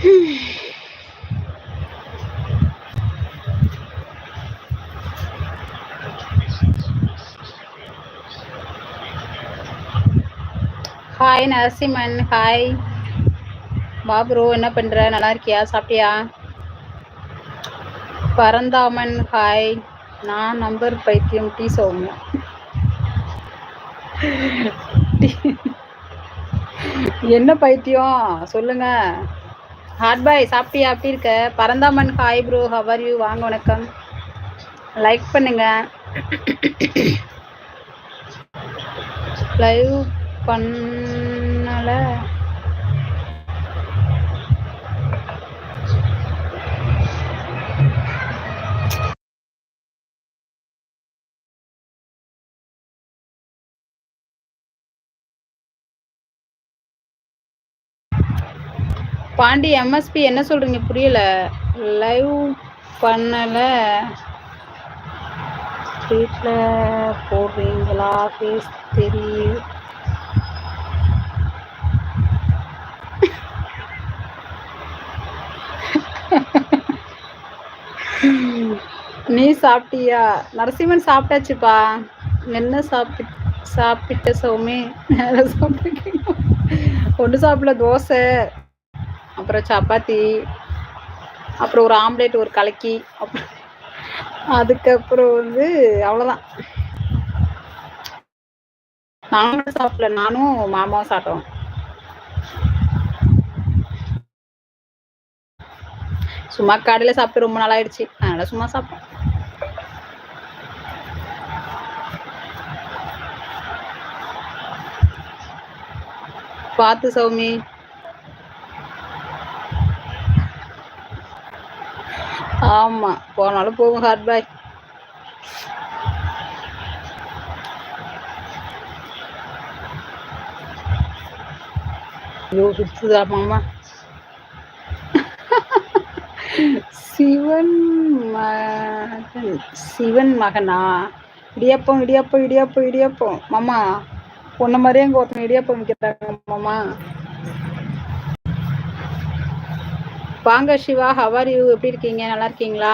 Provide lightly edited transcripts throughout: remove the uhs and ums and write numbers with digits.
Hi Narasimhan, hi பாபுரோ, என்ன பண்ற? நல்லா இருக்கியா? சாப்பிட்டியா? பரந்தாமன், ஹாய். நான் நம்பர் பைத்தியம் டி சௌமியா. என்ன பைத்தியம் சொல்லுங்க. ஹாட் பாய் சாப்பிட்டியா? அப்படி இருக்க? Paranthaman, hi bro, how are you? வாங்க, வணக்கம். லைக் பண்ணுங்க. லைவ் பண்ணல. பாண்டி எம்எஸ்பி என்ன சொல்றீங்க? புரியல. லைவ் பண்ணல. வீட்ல போடுறீங்களா? பேஸ் தெரியும். நீ சாப்பிட்டியா? நரசிம்மன் சாப்பிட்டாச்சுப்பா. என்ன சாப்பிட்ட சௌமி? ஒன்று சாப்பிடல. தோசை, அப்புறம் சப்பாத்தி, அப்புறம் ஒரு ஆம்லேட், ஒரு கலக்கி, அப்புறம் அதுக்கப்புறம் அவ்வளோதான். நானும் சாப்பிடல. நானும் மாமாவும் சாப்பிட்டோம். சும்மா கடையில் சாப்பிட்டு ரொம்ப நாள் ஆயிடுச்சு, அதனால சும்மா சாப்பிட்டோம். பார்த்து சௌமி. ஆமா, போனாலும் போகும். ஹாட் பாய். ஐயோ சுத்துதா மாமா. சிவன் மகனா? இடியப்பம் இடியப்பம் இடியப்பம் இடியப்பம் மாமா. பொண்ணு மாதிரியே அங்கே ஒருத்தங்க இடியப்பம் விற்கிறாங்க மாமா. வாங்க சிவா, ஹவர் யூ? எப்படி இருக்கீங்க? நல்லா இருக்கீங்களா?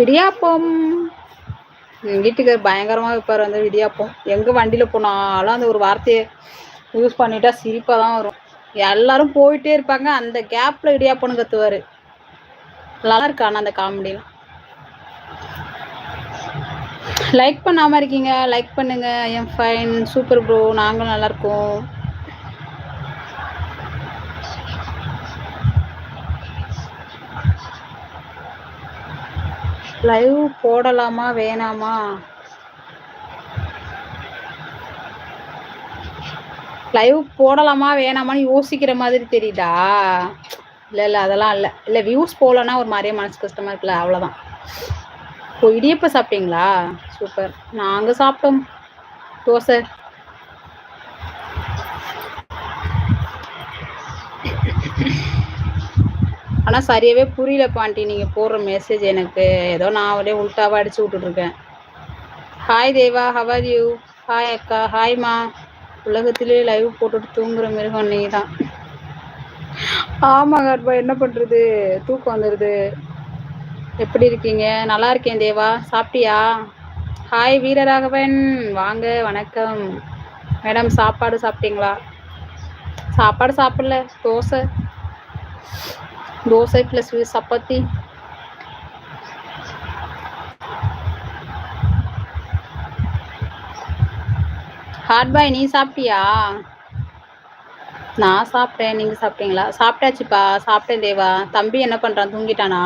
இடியாப்பம் வீட்டுக்கு பயங்கரமா வைப்பாரு இடியாப்பம். எங்க வண்டியில போனாலும் அந்த ஒரு வார்த்தையை யூஸ் பண்ணிட்டா சிரிப்பா தான் வரும். எல்லாரும் போயிட்டே இருப்பாங்க, அந்த கேப்ல இடியாப்பம்னு கத்துவாரு. நல்லா இருக்கு. ஆனா அந்த காமெடிலாம். லைக் பண்ணாம இருக்கீங்க, லைக் பண்ணுங்க. I'm fine, super bro. நாங்களும் நல்லா இருக்கோம். லைவ் போடலாமா வேணாமா? லைவ் போடலாமா வேணாமான்னு யோசிக்கிற மாதிரி தெரியுதா? இல்லை அதெல்லாம் இல்லை வியூஸ் போகலன்னா ஒரு மாதிரியே மனசு கஷ்டமா இருக்குல்ல, அவ்வளோதான். இப்போ இடியப்பம் சாப்பிட்டீங்களா? சூப்பர். நாங்கள் சாப்பிட்டோம் தோசை. ஆனால் சரியாகவே புரியல பாண்டி நீங்கள் போடுற மெசேஜ். எனக்கு ஏதோ நான் அப்படியே உள்டாவாக அடிச்சு விட்டுட்ருக்கேன். Hi Deva, how are you? Hi அக்கா. ஹாய்மா. உலகத்திலே லைவ் போட்டுட்டு தூங்குற மிருகம் நீ தான். ஆமாங்க அப்பா, என்ன பண்ணுறது, தூக்கம் வந்துடுது. எப்படி இருக்கீங்க? நல்லா இருக்கேன் தேவா. சாப்பிட்டியா? ஹாய் வீரராகவன், வாங்க, வணக்கம் மேடம். சாப்பாடு சாப்பிட்டீங்களா? சாப்பாடு சாப்பிடல. தோசை ப்ளஸ் சப்பாத்தி. ஹாட் பாய், நீ சாப்பிட்டியா? நான் சாப்பிட்டேன். நீங்க சாப்பிட்டீங்களா? சாப்பிட்டாச்சுப்பா, சாப்பிட்டேன் தேவா. தம்பி என்ன பண்றான்? தூங்கிட்டானா?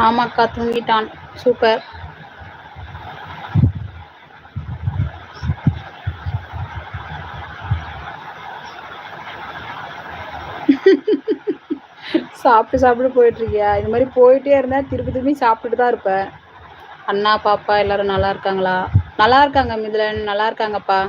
ஆமாக்கா, தூங்கிட்டான். சூப்பர். சாப்பிட்டு போயிட்டு இருக்கியா? இது மாதிரி போயிட்டே இருந்தா திருப்பி சாப்பிட்டுட்டு தான் இருப்பேன். அண்ணா பாப்பா எல்லாரும் நல்லா இருக்காங்களா? நல்லா இருக்காங்க மிதுலன், நல்லா இருக்காங்கப்பா.